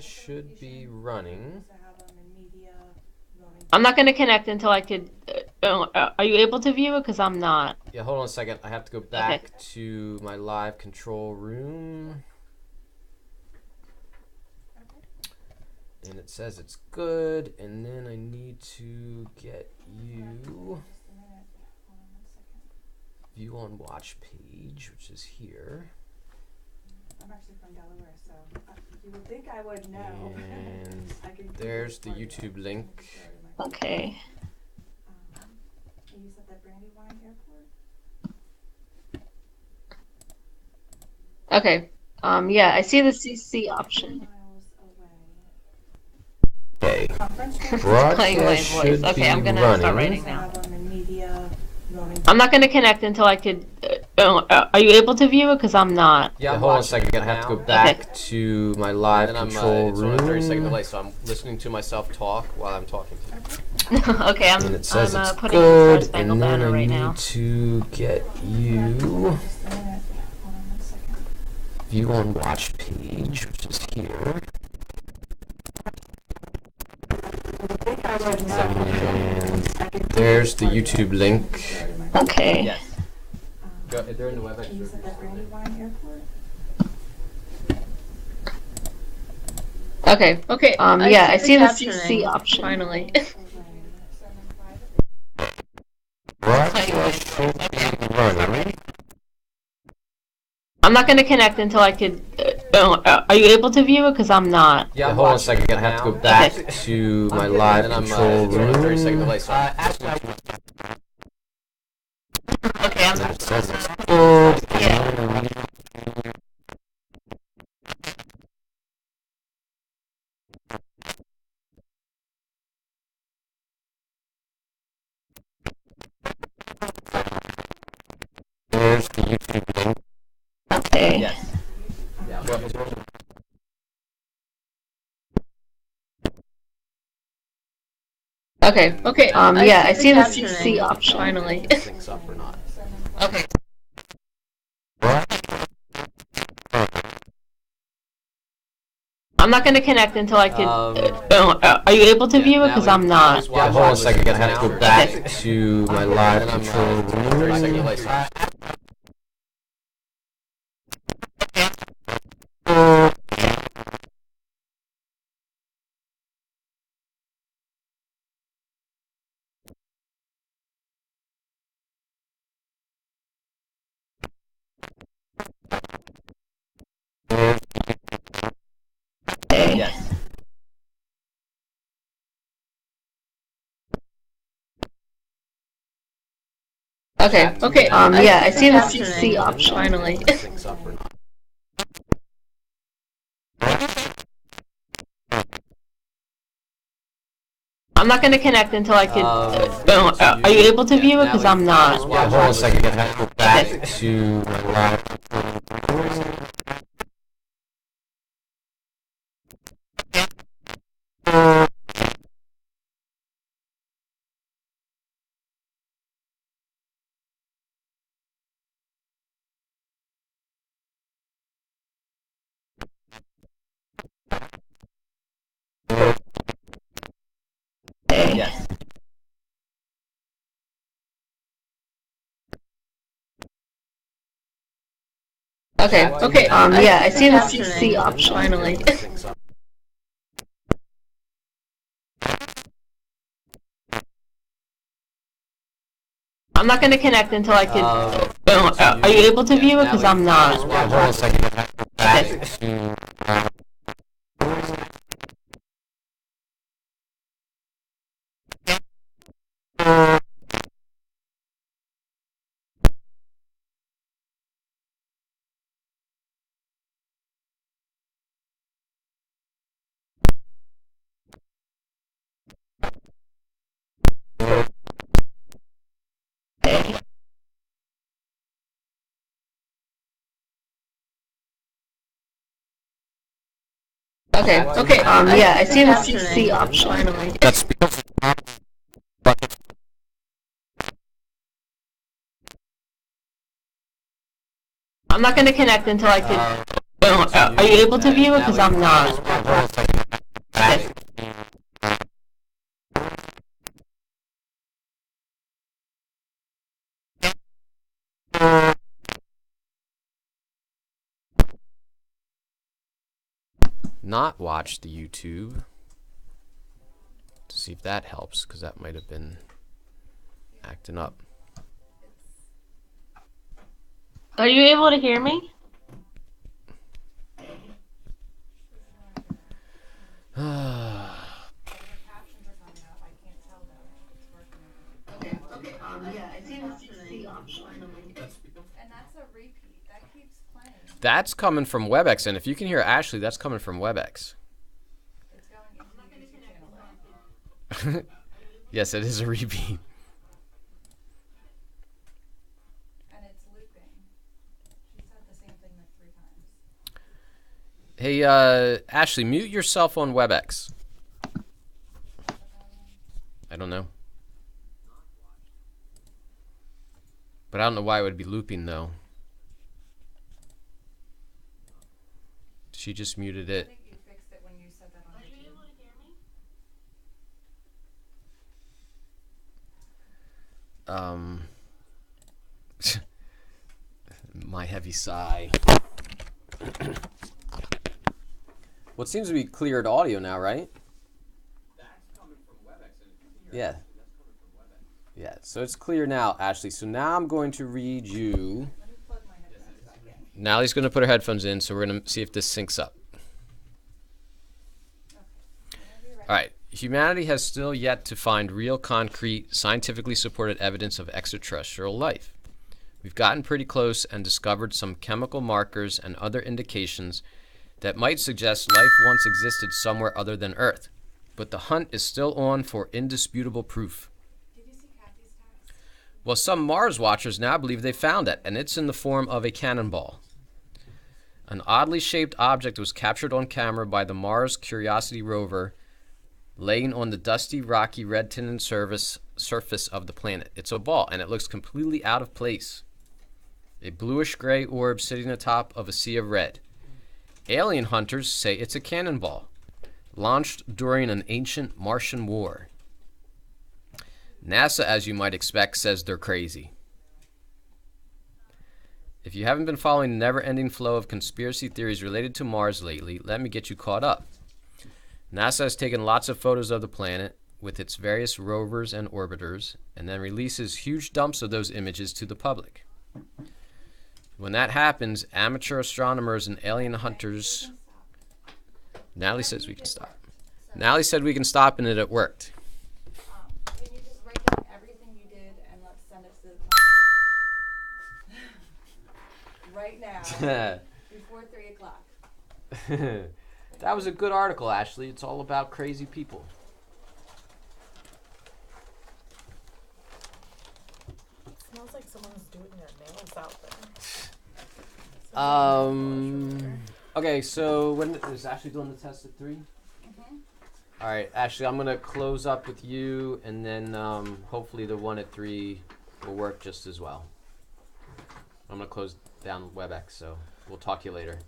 Broadcast should be running. I'm not going to connect until I could. Are you able to view it? Because I'm not. Yeah, hold on a second. I have to go back to my live control room. And it says it's good, and then I need to get you view on watch page, which is here. I'm actually from Delaware, so you would think I would know. And there's the YouTube link. Okay. You said that Brandywine Airport? Okay. Yeah, I see the CC option. Okay. Playing my Broadcast voice. should Okay, be I'm gonna running. start writing now. I'm not gonna connect until I could. Are you able to view it? Because I'm not. Yeah, hold on a second. I have to go back to my live control room. It's only a 30-second delay, so I'm listening to myself talk while I'm talking to you. Okay, And it says it's putting in the good, Star and Spangled then Banner I right need now. to get you view on watch page, which is here. And there's the YouTube link. Okay. Yes. Go, they're in the WebEx. You said that Brandywine Airport? Okay. Okay. Yeah, I see the captioning, CC option. Finally. Broadcast should be running. I'm not gonna connect until I could. Are you able to view it? Because I'm not. Yeah, hold on a second. I have to go back to my live control room. It's only a 30-second delay, so Okay, I'm. it says it's good. Yeah. There's the YouTube link. Okay. Yes. Yeah. Okay. Okay. Yeah, I see the captioning, CC option. Finally. Syncs up or not. Okay. I'm not gonna connect until I could. Are you able to view it? Because I'm not. Yeah, hold on a second. I have to go back to my live control room. Okay. Yes. Okay. Okay. Yeah, I see the captioning, CC option. Finally. Syncs up or not. I'm not gonna connect until I could. Are you able to view it? Because I'm not. Yeah, hold on a second. I have to go back to my live control room. Okay. Yes. Okay. Okay. Yeah, I see the captioning, CC option. Finally. Syncs up. I'm not gonna connect until I could. Are you able to view it? Because I'm not. Yeah, hold on a second. I have to go back to Okay. Yeah, I see the CC option. Finally. That's because I'm not gonna connect until I could. Are you able to view it? Because I'm not. hold on a second. not watch the YouTube to see if that helps, because that might have been acting up. Are you able to hear me? That's coming from WebEx, and if you can hear Ashley, that's coming from WebEx. Yes, it is a repeat. And it's looping. She said the same thing like 3 times. Hey, Ashley, mute yourself on WebEx. I don't know. But I don't know why it would be looping, though. She just muted it. I think you fixed it when you said that on YouTube. Are you able to hear me? My heavy sigh. Well, it seems to be cleared audio now, right? That's coming from WebEx. Yeah. Yeah, so it's clear now, Ashley. So now I'm going to read you. Let me plug my headphones back in. Nally's going to put her headphones in, so we're going to see if this syncs up. All right. Humanity has still yet to find real, concrete, scientifically supported evidence of extraterrestrial life. We've gotten pretty close and discovered some chemical markers and other indications that might suggest life once existed somewhere other than Earth. But the hunt is still on for indisputable proof. Did you see Kathy's text? Well, some Mars watchers now believe they found it, and it's in the form of a cannonball. An oddly shaped object was captured on camera by the Mars Curiosity rover laying on the dusty, rocky, red-tinted surface of the planet. It's a ball, and it looks completely out of place. A bluish-gray orb sitting atop of a sea of red. Alien hunters say it's a cannonball, launched during an ancient Martian war. NASA, as you might expect, says they're crazy. If you haven't been following the never-ending flow of conspiracy theories related to Mars lately, let me get you caught up. NASA has taken lots of photos of the planet with its various rovers and orbiters, and then releases huge dumps of those images to the public. When that happens, amateur astronomers and alien hunters... Natalie says we can stop. Natalie said we can stop, and it worked. Can you just write down everything you did and let's send it to the client? Right now, before 3 o'clock. That was a good article, Ashley. It's all about crazy people. It smells like someone's doing their nails out there. Okay, so when is Ashley doing the test at 3? Mm-hmm. All right, Ashley, I'm gonna close up with you, and then hopefully the one at 3 will work just as well. I'm gonna close down WebEx, so we'll talk to you later.